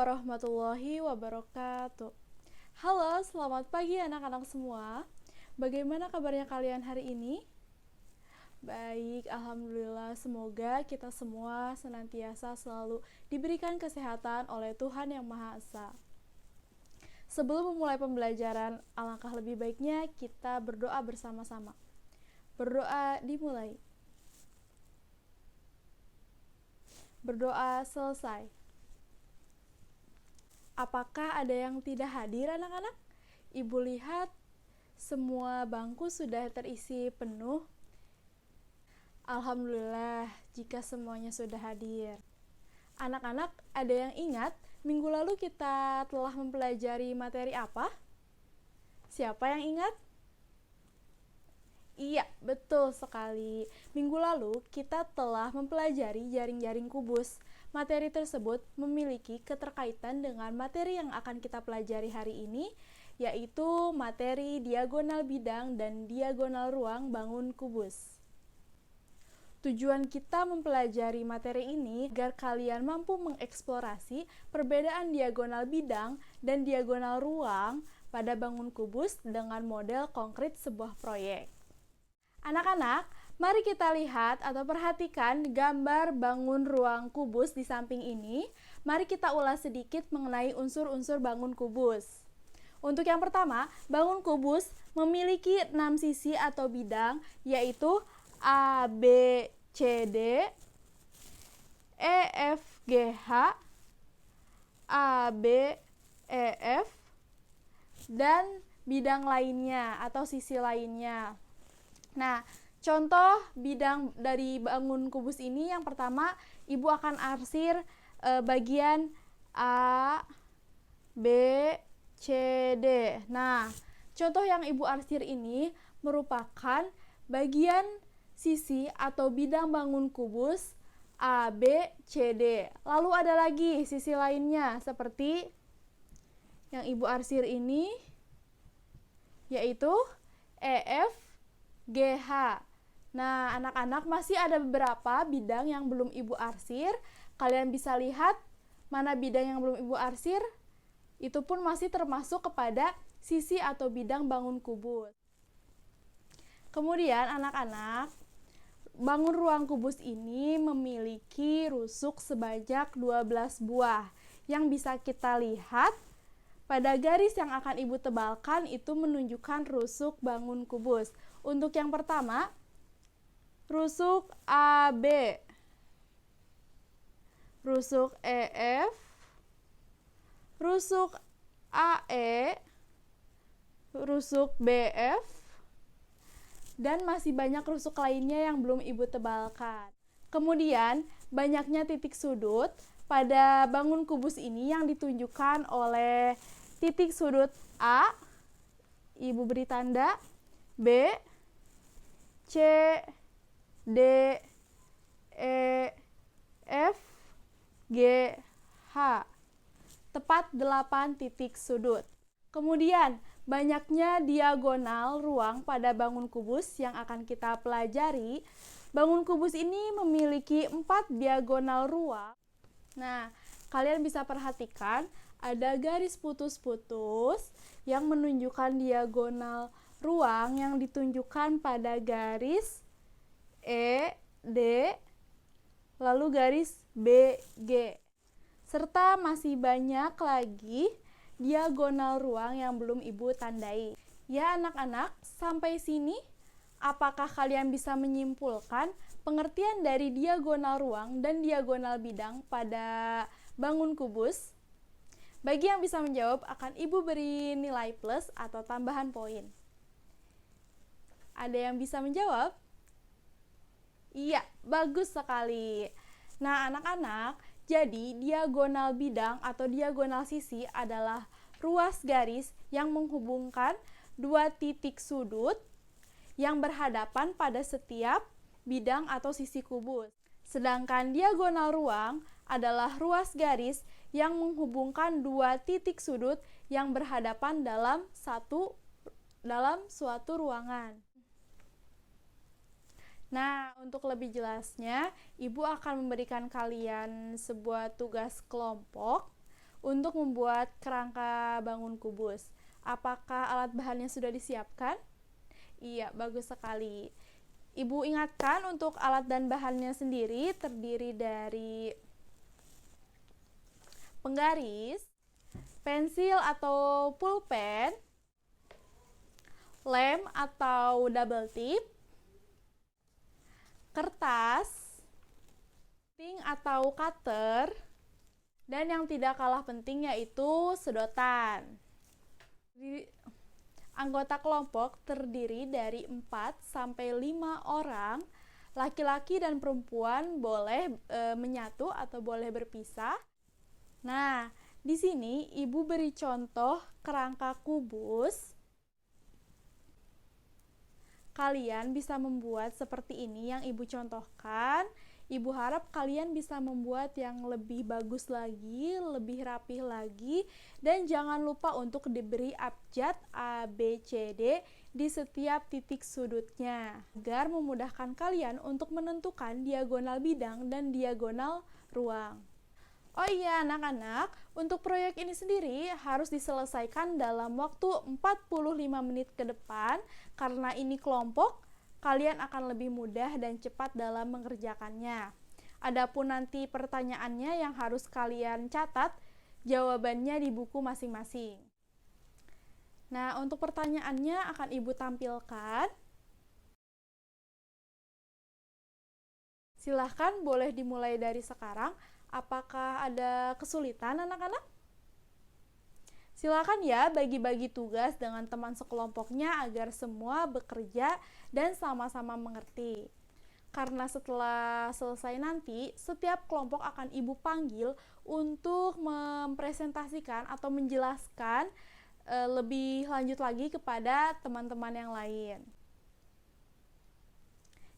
warahmatullahi wabarakatuh. Halo, selamat pagi anak-anak semua. Bagaimana kabarnya kalian hari ini? Baik, alhamdulillah. Semoga kita semua senantiasa selalu diberikan kesehatan oleh Tuhan Yang Maha Esa. Sebelum memulai pembelajaran, alangkah lebih baiknya kita berdoa bersama-sama. Berdoa dimulai. Berdoa selesai. Apakah ada yang tidak hadir anak-anak? Ibu lihat semua bangku sudah terisi penuh. Alhamdulillah jika semuanya sudah hadir. Anak-anak, ada yang ingat minggu lalu kita telah mempelajari materi apa? Siapa yang ingat? Iya, betul sekali. Minggu lalu kita telah mempelajari jaring-jaring kubus. Materi tersebut memiliki keterkaitan dengan materi yang akan kita pelajari hari ini, yaitu materi diagonal bidang dan diagonal ruang bangun kubus. Tujuan kita mempelajari materi ini agar kalian mampu mengeksplorasi perbedaan diagonal bidang dan diagonal ruang pada bangun kubus dengan model konkret sebuah proyek. Anak-anak, mari kita lihat atau perhatikan gambar bangun ruang kubus di samping ini. Mari kita ulas sedikit mengenai unsur-unsur bangun kubus. Untuk yang pertama, bangun kubus memiliki 6 sisi atau bidang, yaitu A, B, C, D, E, F, G, H, A, B, E, F, dan bidang lainnya atau sisi lainnya. Nah, contoh bidang dari bangun kubus ini yang pertama, Ibu akan arsir bagian A, B, C, D. Nah, contoh yang Ibu arsir ini merupakan bagian sisi atau bidang bangun kubus A, B, C, D. Lalu ada lagi sisi lainnya seperti yang Ibu arsir ini, yaitu E, F, G, H. Nah, anak-anak, masih ada beberapa bidang yang belum Ibu arsir. Kalian bisa lihat mana bidang yang belum Ibu arsir. Itu pun masih termasuk kepada sisi atau bidang bangun kubus. Kemudian anak-anak, bangun ruang kubus ini memiliki rusuk sebanyak 12 buah. Yang bisa kita lihat pada garis yang akan Ibu tebalkan itu menunjukkan rusuk bangun kubus. Untuk yang pertama, rusuk AB, rusuk EF, rusuk AE, rusuk BF, dan masih banyak rusuk lainnya yang belum Ibu tebalkan. Kemudian, banyaknya titik sudut pada bangun kubus ini yang ditunjukkan oleh titik sudut A, Ibu beri tanda, B, C, D, E, F, G, H. Tepat 8 titik sudut. Kemudian, banyaknya diagonal ruang pada bangun kubus yang akan kita pelajari. Bangun kubus ini memiliki 4 diagonal ruang. Nah, kalian bisa perhatikan ada garis putus-putus yang menunjukkan diagonal ruang yang ditunjukkan pada garis E, D, lalu garis B, G. Serta masih banyak lagi diagonal ruang yang belum Ibu tandai. Ya anak-anak, sampai sini apakah kalian bisa menyimpulkan pengertian dari diagonal ruang dan diagonal bidang pada bangun kubus? Bagi yang bisa menjawab, akan Ibu beri nilai plus atau tambahan poin. Ada yang bisa menjawab? Iya, bagus sekali. Nah, anak-anak, jadi diagonal bidang atau diagonal sisi adalah ruas garis yang menghubungkan dua titik sudut yang berhadapan pada setiap bidang atau sisi kubus. Sedangkan diagonal ruang adalah ruas garis yang menghubungkan dua titik sudut yang berhadapan dalam suatu ruangan. Nah, untuk lebih jelasnya, Ibu akan memberikan kalian sebuah tugas kelompok untuk membuat kerangka bangun kubus. Apakah alat bahannya sudah disiapkan? Iya, bagus sekali. Ibu ingatkan untuk alat dan bahannya sendiri terdiri dari penggaris, pensil atau pulpen, lem atau double tip, kertas, ting atau cutter, dan yang tidak kalah penting yaitu sedotan. Anggota kelompok terdiri dari 4-5 orang, laki-laki dan perempuan boleh menyatu atau boleh berpisah. Nah, di sini Ibu beri contoh kerangka kubus. Kalian bisa membuat seperti ini yang Ibu contohkan. Ibu harap kalian bisa membuat yang lebih bagus lagi, lebih rapih lagi, dan jangan lupa untuk diberi abjad A, B, C, D di setiap titik sudutnya, agar memudahkan kalian untuk menentukan diagonal bidang dan diagonal ruang. Oh iya anak-anak, untuk proyek ini sendiri harus diselesaikan dalam waktu 45 menit ke depan, karena ini kelompok, kalian akan lebih mudah dan cepat dalam mengerjakannya. Adapun nanti pertanyaannya yang harus kalian catat, jawabannya di buku masing-masing. Nah, untuk pertanyaannya akan Ibu tampilkan. Silahkan boleh dimulai dari sekarang. Apakah ada kesulitan anak-anak? Silakan ya bagi-bagi tugas dengan teman sekelompoknya agar semua bekerja dan sama-sama mengerti. Karena setelah selesai nanti, setiap kelompok akan Ibu panggil untuk mempresentasikan atau menjelaskan lebih lanjut lagi kepada teman-teman yang lain.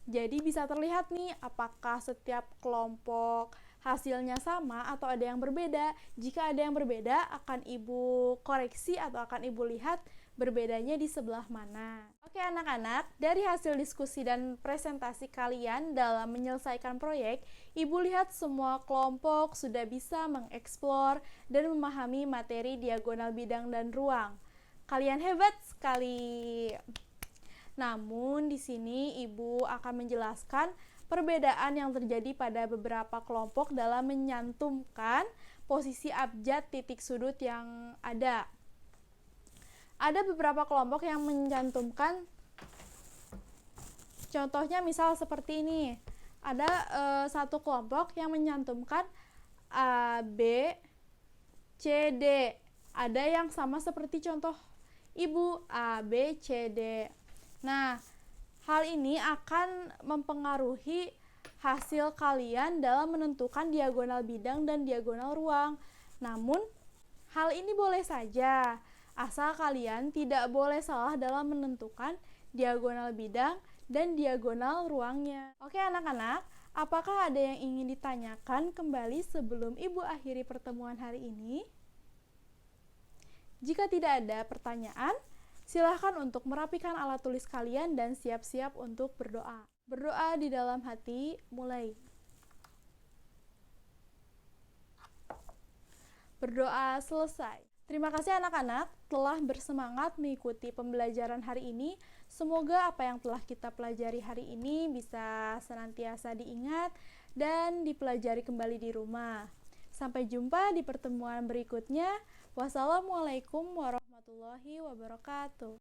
Jadi bisa terlihat nih apakah setiap kelompok hasilnya sama atau ada yang berbeda. Jika ada yang berbeda, akan Ibu koreksi atau akan Ibu lihat berbedanya di sebelah mana. Oke anak-anak, dari hasil diskusi dan presentasi kalian dalam menyelesaikan proyek, Ibu lihat semua kelompok sudah bisa mengeksplor dan memahami materi diagonal bidang dan ruang. Kalian hebat sekali. Namun di sini Ibu akan menjelaskan perbedaan yang terjadi pada beberapa kelompok dalam menyantumkan posisi abjad titik sudut yang ada. Ada beberapa kelompok yang mencantumkan, contohnya misal seperti ini. Ada satu kelompok yang mencantumkan A, B, C, D. Ada yang sama seperti contoh Ibu, A, B, C, D. Nah, hal ini akan mempengaruhi hasil kalian dalam menentukan diagonal bidang dan diagonal ruang. Namun, hal ini boleh saja, asal kalian tidak boleh salah dalam menentukan diagonal bidang dan diagonal ruangnya. Oke anak-anak, apakah ada yang ingin ditanyakan kembali sebelum Ibu akhiri pertemuan hari ini? Jika tidak ada pertanyaan, silahkan untuk merapikan alat tulis kalian dan siap-siap untuk berdoa. Berdoa di dalam hati, mulai. Berdoa selesai. Terima kasih anak-anak telah bersemangat mengikuti pembelajaran hari ini. Semoga apa yang telah kita pelajari hari ini bisa senantiasa diingat dan dipelajari kembali di rumah. Sampai jumpa di pertemuan berikutnya. Wassalamualaikum warahmatullahi wabarakatuh.